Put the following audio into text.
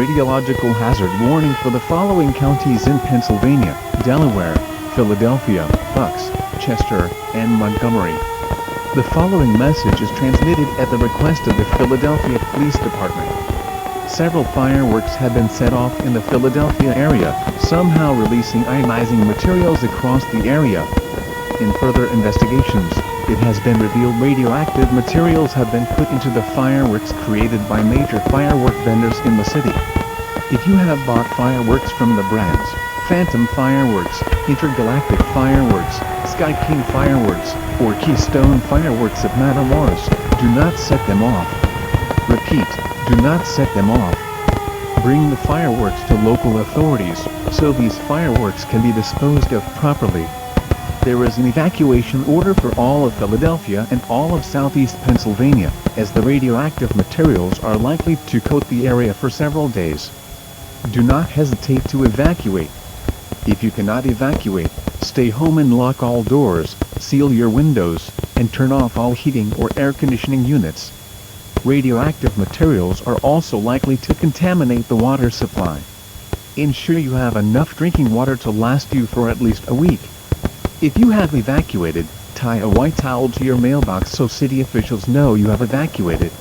radiological hazard warning for the following counties in Pennsylvania: Delaware, Philadelphia, Bucks, Chester, and Montgomery. The following message is transmitted at the request of the Philadelphia Police Department. Several fireworks have been set off in the Philadelphia area, somehow releasing ionizing materials across the area. In further investigations, it has been revealed radioactive materials have been put into the fireworks created by major firework vendors in the city. If you have bought fireworks from the brands Phantom Fireworks, Intergalactic Fireworks, Sky King Fireworks, or Keystone Fireworks of Matamoros, do not set them off. Repeat, do not set them off. Bring the fireworks to local authorities, so these fireworks can be disposed of properly. There is an evacuation order for all of Philadelphia and all of southeast Pennsylvania, as the radioactive materials are likely to coat the area for several days. Do not hesitate to evacuate. If you cannot evacuate, stay home and lock all doors, seal your windows, and turn off all heating or air conditioning units. Radioactive materials are also likely to contaminate the water supply. Ensure you have enough drinking water to last you for at least a week. If you have evacuated, tie a white towel to your mailbox so city officials know you have evacuated.